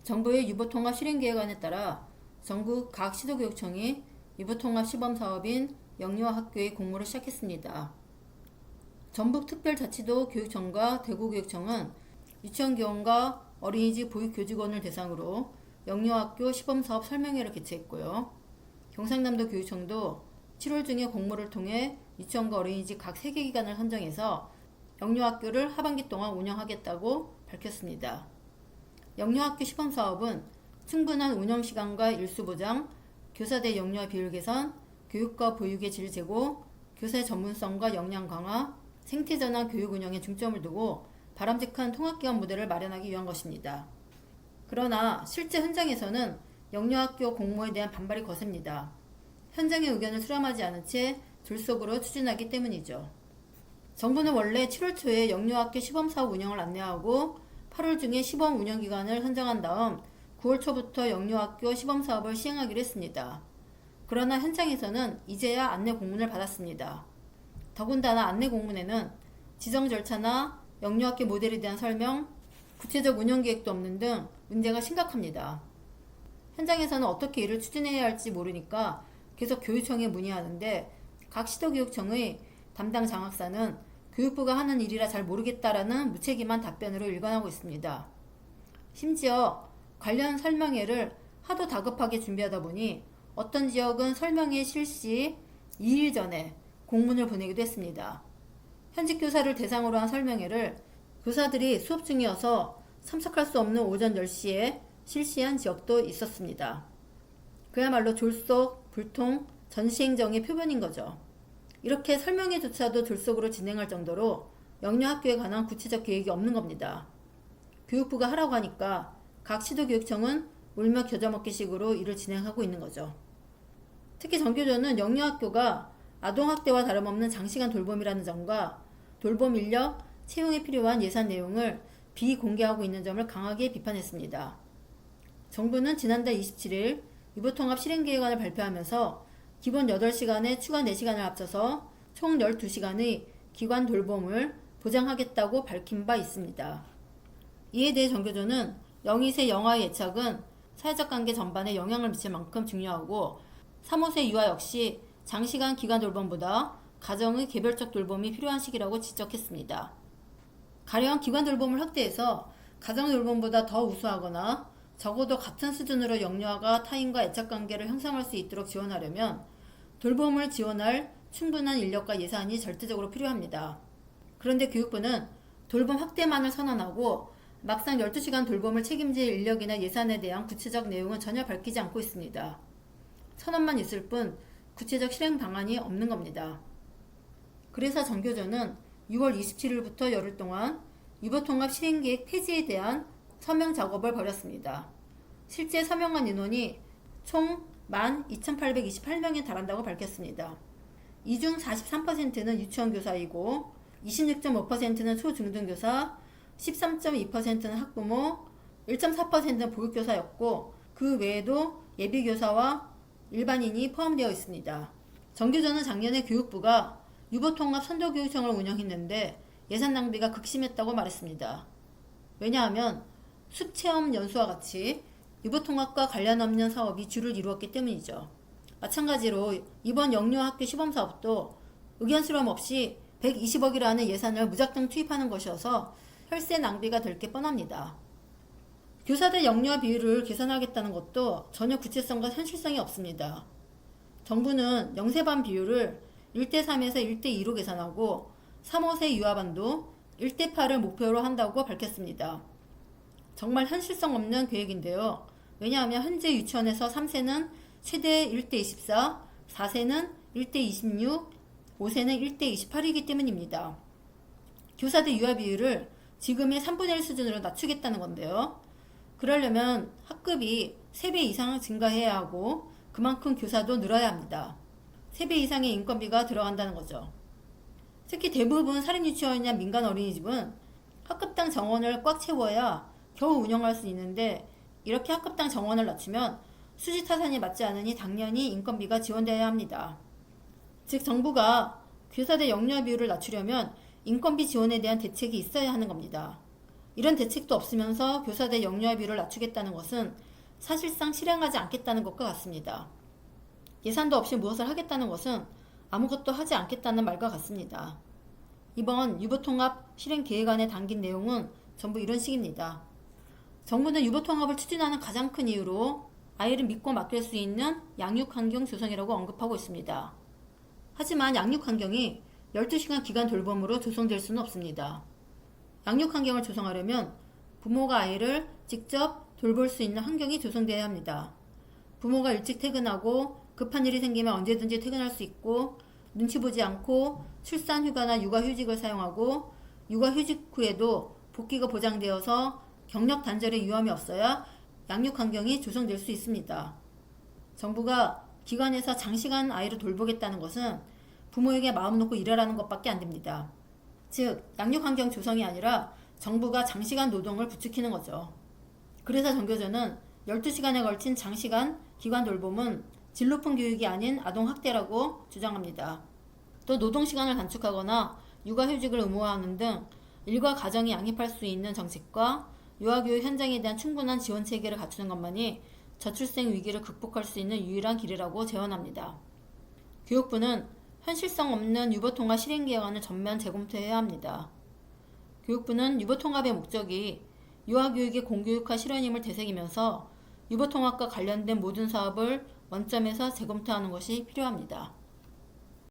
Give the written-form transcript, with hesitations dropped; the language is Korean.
정부의 유보통합 실행계획안에 따라 전국 각 시도교육청이 유보통합 시범사업인 영유아 학교의 공모를 시작했습니다. 전북특별자치도 교육청과 대구교육청은 유치원교원과 어린이집 보육교직원을 대상으로 영유아학교 시범사업 설명회를 개최했고요. 경상남도 교육청도 7월 중에 공모를 통해 유치원과 어린이집 각 3개 기관을 선정해서 영유아학교를 하반기 동안 운영하겠다고 밝혔습니다. 영유아학교 시범사업은 충분한 운영시간과 일수보장, 교사대 영유아 비율 개선, 교육과 보육의 질 제고, 교사의 전문성과 역량 강화, 생태전환 교육 운영에 중점을 두고 바람직한 통합기관 모델을 마련하기 위한 것입니다. 그러나 실제 현장에서는 영유아학교 공모에 대한 반발이 거셉니다. 현장의 의견을 수렴하지 않은 채 졸속으로 추진하기 때문이죠. 정부는 원래 7월 초에 영유아학교 시범사업 운영을 안내하고 8월 중에 시범 운영기간을 선정한 다음 9월 초부터 영유아학교 시범사업을 시행하기로 했습니다. 그러나 현장에서는 이제야 안내 공문을 받았습니다. 더군다나 안내 공문에는 지정 절차나 영유아학교 모델에 대한 설명, 구체적 운영계획도 없는 등 문제가 심각합니다. 현장에서는 어떻게 이를 추진해야 할지 모르니까 계속 교육청에 문의하는데 각 시도교육청의 담당 장학사는 교육부가 하는 일이라 잘 모르겠다라는 무책임한 답변으로 일관하고 있습니다. 심지어 관련 설명회를 하도 다급하게 준비하다 보니 어떤 지역은 설명회 실시 2일 전에 공문을 보내기도 했습니다. 현직 교사를 대상으로 한 설명회를 교사들이 수업 중이어서 참석할 수 없는 오전 10시에 실시한 지역도 있었습니다. 그야말로 졸속, 불통, 전시행정의 표본인 거죠. 이렇게 설명회조차도 졸속으로 진행할 정도로 영유아학교에 관한 구체적 계획이 없는 겁니다. 교육부가 하라고 하니까 각 시도교육청은 울며 겨자 먹기식으로 일을 진행하고 있는 거죠. 특히 전교조는 영유아학교가 아동학대와 다름없는 장시간 돌봄이라는 점과 돌봄 인력, 채용에 필요한 예산 내용을 비공개하고 있는 점을 강하게 비판했습니다. 정부는 지난달 27일 유보통합 실행계획안을 발표하면서 기본 8시간에 추가 4시간을 합쳐서 총 12시간의 기관 돌봄을 보장하겠다고 밝힌 바 있습니다. 이에 대해 전교조는 영희세 영아의 애착은 사회적 관계 전반에 영향을 미칠 만큼 중요하고 3, 5세 유아 역시 장시간 기관 돌봄보다 가정의 개별적 돌봄이 필요한 시기라고 지적했습니다. 가령 기관 돌봄을 확대해서 가정 돌봄보다 더 우수하거나 적어도 같은 수준으로 영유아가 타인과 애착관계를 형성할 수 있도록 지원하려면 돌봄을 지원할 충분한 인력과 예산이 절대적으로 필요합니다. 그런데 교육부는 돌봄 확대만을 선언하고 막상 12시간 돌봄을 책임질 인력이나 예산에 대한 구체적 내용은 전혀 밝히지 않고 있습니다. 선언만 있을 뿐 구체적 실행 방안이 없는 겁니다. 그래서 전교조는 6월 27일부터 열흘 동안 유보통합 실행계획 폐지에 대한 서명 작업을 벌였습니다. 실제 서명한 인원이 총 12,828명에 달한다고 밝혔습니다. 이 중 43%는 유치원 교사이고 26.5%는 초중등교사, 13.2%는 학부모, 1.4%는 보육교사였고 그 외에도 예비교사와 일반인이 포함되어 있습니다. 전교조는 작년에 교육부가 유보통합 선도교육청을 운영했는데 예산 낭비가 극심했다고 말했습니다. 왜냐하면 숲체험 연수와 같이 유보통합과 관련 없는 사업이 주를 이루었기 때문이죠. 마찬가지로 이번 영유아학교 시범사업도 의견 수렴 없이 120억이라는 예산을 무작정 투입하는 것이어서 혈세 낭비가 될 게 뻔합니다. 교사들 영유아 비율을 개선하겠다는 것도 전혀 구체성과 현실성이 없습니다. 정부는 영세반 비율을 1대3에서 1대2로 계산하고 3, 5세 유아반도 1대8을 목표로 한다고 밝혔습니다. 정말 현실성 없는 계획인데요. 왜냐하면 현재 유치원에서 3세는 최대 1대24, 4세는 1대26, 5세는 1대28이기 때문입니다. 교사들 유아 비율을 지금의 3분의 1 수준으로 낮추겠다는 건데요. 그러려면 학급이 3배 이상 증가해야 하고 그만큼 교사도 늘어야 합니다. 3배 이상의 인건비가 들어간다는 거죠. 특히 대부분 사립유치원이나 민간 어린이집은 학급당 정원을 꽉 채워야 겨우 운영할 수 있는데 이렇게 학급당 정원을 낮추면 수지 타산이 맞지 않으니 당연히 인건비가 지원되어야 합니다. 즉 정부가 교사대 영유아 비율을 낮추려면 인건비 지원에 대한 대책이 있어야 하는 겁니다. 이런 대책도 없으면서 교사대 영유아비를 낮추겠다는 것은 사실상 실행하지 않겠다는 것과 같습니다. 예산도 없이 무엇을 하겠다는 것은 아무것도 하지 않겠다는 말과 같습니다. 이번 유보통합 실행계획안에 담긴 내용은 전부 이런 식입니다. 정부는 유보통합을 추진하는 가장 큰 이유로 아이를 믿고 맡길 수 있는 양육환경 조성이라고 언급하고 있습니다. 하지만 양육환경이 12시간 기간 돌봄으로 조성될 수는 없습니다. 양육환경을 조성하려면 부모가 아이를 직접 돌볼 수 있는 환경이 조성되어야 합니다. 부모가 일찍 퇴근하고 급한 일이 생기면 언제든지 퇴근할 수 있고 눈치 보지 않고 출산휴가나 육아휴직을 사용하고 육아휴직 후에도 복귀가 보장되어서 경력 단절의 위험이 없어야 양육환경이 조성될 수 있습니다. 정부가 기관에서 장시간 아이를 돌보겠다는 것은 부모에게 마음 놓고 일하라는 것밖에 안 됩니다. 즉, 양육환경 조성이 아니라 정부가 장시간 노동을 부추기는 거죠. 그래서 정교조는 12시간에 걸친 장시간 기관 돌봄은 질 높은 교육이 아닌 아동학대라고 주장합니다. 또 노동시간을 단축하거나 육아휴직을 의무화하는 등 일과 가정이 양립할 수 있는 정책과 유아교육 현장에 대한 충분한 지원 체계를 갖추는 것만이 저출생 위기를 극복할 수 있는 유일한 길이라고 제언합니다. 교육부는 현실성 없는 유보통합 실행계획안을 전면 재검토해야 합니다. 교육부는 유보통합의 목적이 유아교육의 공교육화 실현임을 되새기면서 유보통합과 관련된 모든 사업을 원점에서 재검토하는 것이 필요합니다.